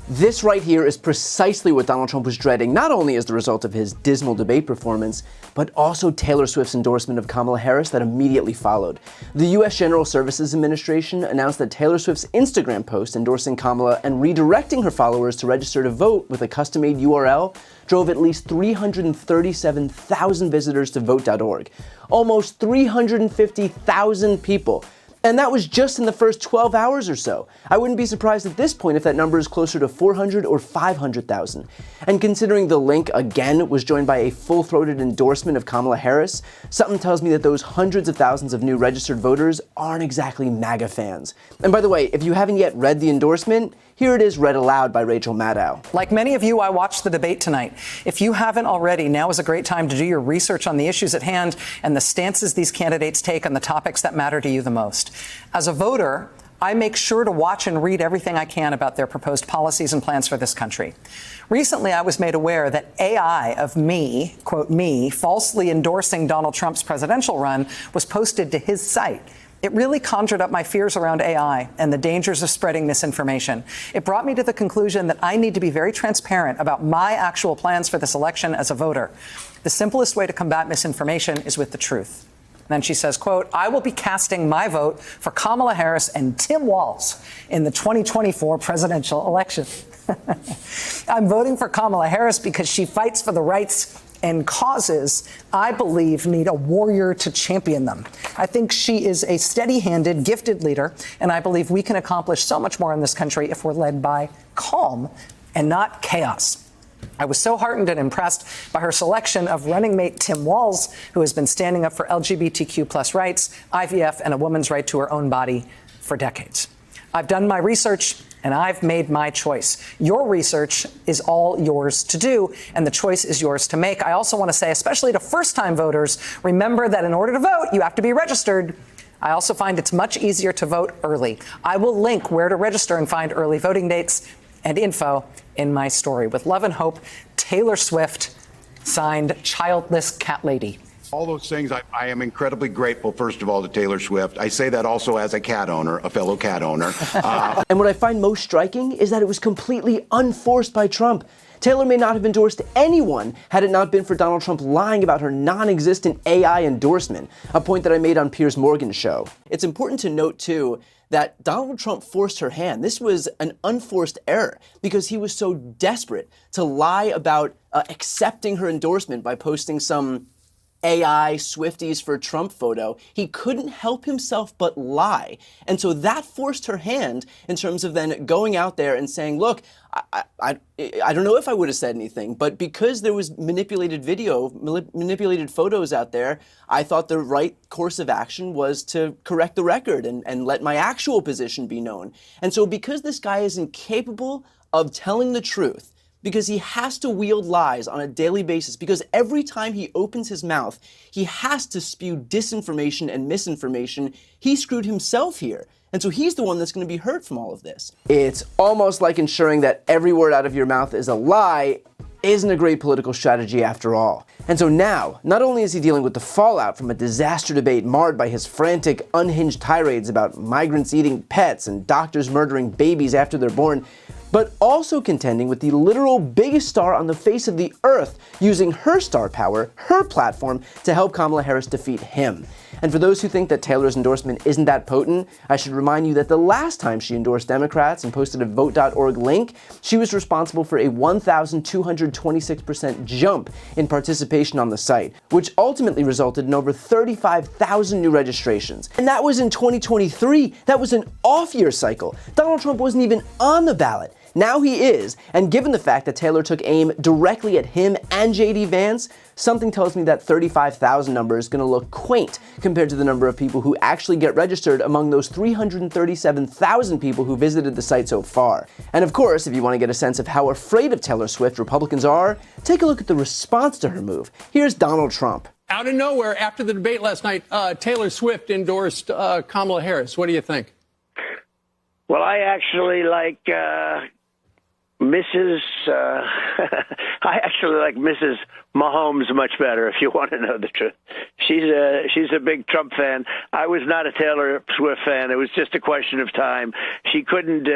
This right here is precisely what Donald Trump was dreading, not only as the result of his dismal debate performance, but also Taylor Swift's endorsement of Kamala Harris that immediately followed. The U.S. General Services Administration announced that Taylor Swift's Instagram post endorsing Kamala and redirecting her followers to register to vote with a custom-made URL drove at least 337,000 visitors to vote.org. Almost 350,000 people. And that was just in the first 12 hours or so. I wouldn't be surprised at this point if that number is closer to 400 or 500,000. And considering the link, again, was joined by a full-throated endorsement of Kamala Harris, something tells me that those hundreds of thousands of new registered voters aren't exactly MAGA fans. And by the way, if you haven't yet read the endorsement, here it is read aloud by Rachel Maddow. Like many of you, I watched the debate tonight. If you haven't already, now is a great time to do your research on the issues at hand and the stances these candidates take on the topics that matter to you the most. As a voter, I make sure to watch and read everything I can about their proposed policies and plans for this country. Recently, I was made aware that AI of me, quote me, falsely endorsing Donald Trump's presidential run was posted to his site. It really conjured up my fears around AI and the dangers of spreading misinformation. It brought me to the conclusion that I need to be very transparent about my actual plans for this election as a voter. The simplest way to combat misinformation is with the truth. Then she says, quote, I will be casting my vote for Kamala Harris and Tim Walz in the 2024 presidential election. I'm voting for Kamala Harris because she fights for the rights and causes I believe need a warrior to champion them. I think she is a steady-handed, gifted leader, and I believe we can accomplish so much more in this country if we're led by calm and not chaos. I was so heartened and impressed by her selection of running mate Tim Walz, who has been standing up for LGBTQ plus rights, IVF, and a woman's right to her own body for decades. I've done my research, and I've made my choice. Your research is all yours to do, and the choice is yours to make. I also want to say, especially to first-time voters, remember that in order to vote, you have to be registered. I also find it's much easier to vote early. I will link where to register and find early voting dates and info in my story. With love and hope, Taylor Swift, signed Childless Cat Lady. All those things, I am incredibly grateful, first of all, to Taylor Swift. I say that also as a cat owner, a fellow cat owner. And what I find most striking is that it was completely unforced by Trump. Taylor may not have endorsed anyone had it not been for Donald Trump lying about her non-existent AI endorsement, a point that I made on Piers Morgan's show. It's important to note, too, that Donald Trump forced her hand. This was an unforced error because he was so desperate to lie about accepting her endorsement by posting some AI Swifties for Trump photo. He couldn't help himself but lie. And so that forced her hand in terms of then going out there and saying, look, I don't know if I would have said anything, but because there was manipulated video, manipulated photos out there, I thought the right course of action was to correct the record and let my actual position be known. And so because this guy is incapable of telling the truth, because he has to wield lies on a daily basis, because every time he opens his mouth, he has to spew disinformation and misinformation, he screwed himself here. And so he's the one that's going to be hurt from all of this. It's almost like ensuring that every word out of your mouth is a lie isn't a great political strategy after all. And so now, not only is he dealing with the fallout from a disaster debate marred by his frantic, unhinged tirades about migrants eating pets and doctors murdering babies after they're born, but also contending with the literal biggest star on the face of the earth, using her star power, her platform, to help Kamala Harris defeat him. And for those who think that Taylor's endorsement isn't that potent, I should remind you that the last time she endorsed Democrats and posted a vote.org link, she was responsible for a 1,226% jump in participation on the site, which ultimately resulted in over 35,000 new registrations. And that was in 2023. That was an off-year cycle. Donald Trump wasn't even on the ballot. Now he is, and given the fact that Taylor took aim directly at him and J.D. Vance, something tells me that 35,000 number is going to look quaint compared to the number of people who actually get registered among those 337,000 people who visited the site so far. And of course, if you want to get a sense of how afraid of Taylor Swift Republicans are, take a look at the response to her move. Here's Donald Trump. Out of nowhere, after the debate last night, Taylor Swift endorsed Kamala Harris. What do you think? Well, I actually like Mrs. I actually like Mrs. Mahomes much better, if you want to know the truth. she's a big Trump fan. I was not a Taylor Swift fan. It was just a question of time. She couldn't.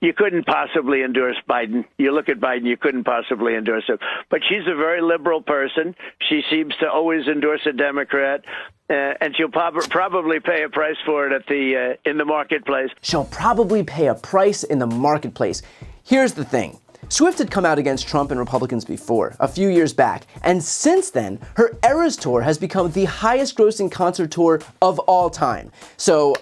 You couldn't possibly endorse Biden. You look at Biden, you couldn't possibly endorse him. But she's a very liberal person. She seems to always endorse a Democrat, and she'll probably pay a price for it in the marketplace. She'll probably pay a price in the marketplace. Here's the thing. Swift had come out against Trump and Republicans before, a few years back, and since then, her Eras Tour has become the highest grossing concert tour of all time. So,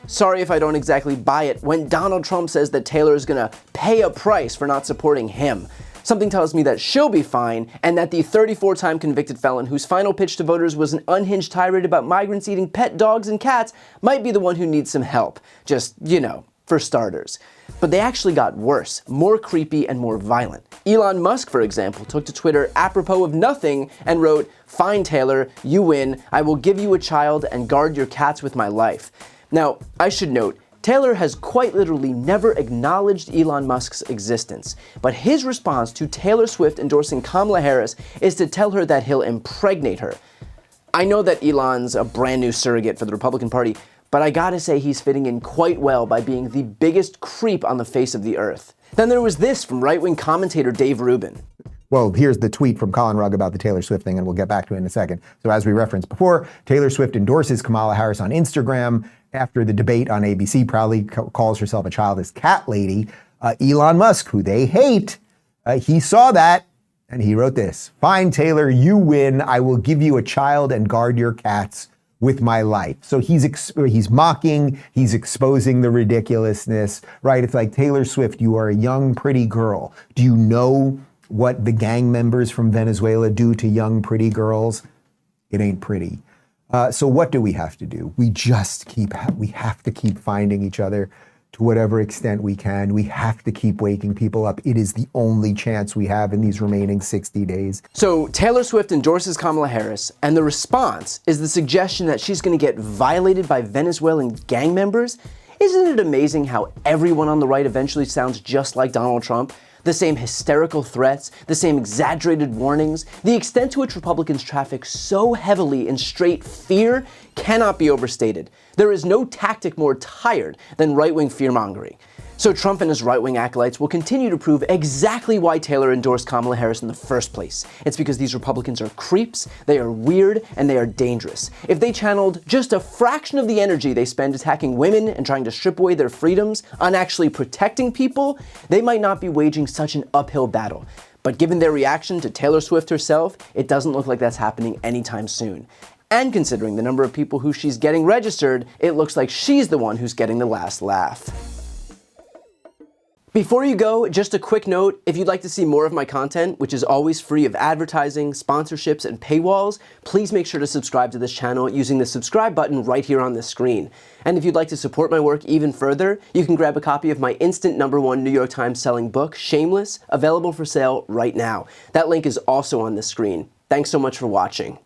sorry if I don't exactly buy it when Donald Trump says that Taylor is gonna pay a price for not supporting him. Something tells me that she'll be fine, and that the 34-time convicted felon whose final pitch to voters was an unhinged tirade about migrants eating pet dogs and cats might be the one who needs some help. Just, for starters. But they actually got worse, more creepy and more violent. Elon Musk, for example, took to Twitter apropos of nothing and wrote, "Fine, Taylor, you win. I will give you a child and guard your cats with my life." Now, I should note, Taylor has quite literally never acknowledged Elon Musk's existence, but his response to Taylor Swift endorsing Kamala Harris is to tell her that he'll impregnate her. I know that Elon's a brand new surrogate for the Republican Party, but I gotta say he's fitting in quite well by being the biggest creep on the face of the earth. Then there was this from right-wing commentator Dave Rubin. Well, here's the tweet from Colin Rugg about the Taylor Swift thing, and we'll get back to it in a second. So as we referenced before, Taylor Swift endorses Kamala Harris on Instagram after the debate on ABC, proudly calls herself a childless cat lady. Elon Musk, who they hate, he saw that, and he wrote this: "Fine, Taylor, you win. I will give you a child and guard your cats with my life." So he's mocking, he's exposing the ridiculousness, right? It's like, Taylor Swift, you are a young, pretty girl. Do you know what the gang members from Venezuela do to young, pretty girls? It ain't pretty. So what do we have to do? We have to keep finding each other to whatever extent we can. We have to keep waking people up. It is the only chance we have in these remaining 60 days. So Taylor Swift endorses Kamala Harris, and the response is the suggestion that she's going to get violated by Venezuelan gang members? Isn't it amazing how everyone on the right eventually sounds just like Donald Trump? The same hysterical threats, the same exaggerated warnings. The extent to which Republicans traffic so heavily in straight fear cannot be overstated. There is no tactic more tired than right-wing fear-mongering. So Trump and his right-wing acolytes will continue to prove exactly why Taylor endorsed Kamala Harris in the first place. It's because these Republicans are creeps, they are weird, and they are dangerous. If they channeled just a fraction of the energy they spend attacking women and trying to strip away their freedoms on actually protecting people, they might not be waging such an uphill battle. But given their reaction to Taylor Swift herself, it doesn't look like that's happening anytime soon. And considering the number of people who she's getting registered, it looks like she's the one who's getting the last laugh. Before you go, just a quick note, if you'd like to see more of my content, which is always free of advertising, sponsorships, and paywalls, please make sure to subscribe to this channel using the subscribe button right here on the screen. And if you'd like to support my work even further, you can grab a copy of my instant #1 New York Times selling book, Shameless, available for sale right now. That link is also on the screen. Thanks so much for watching.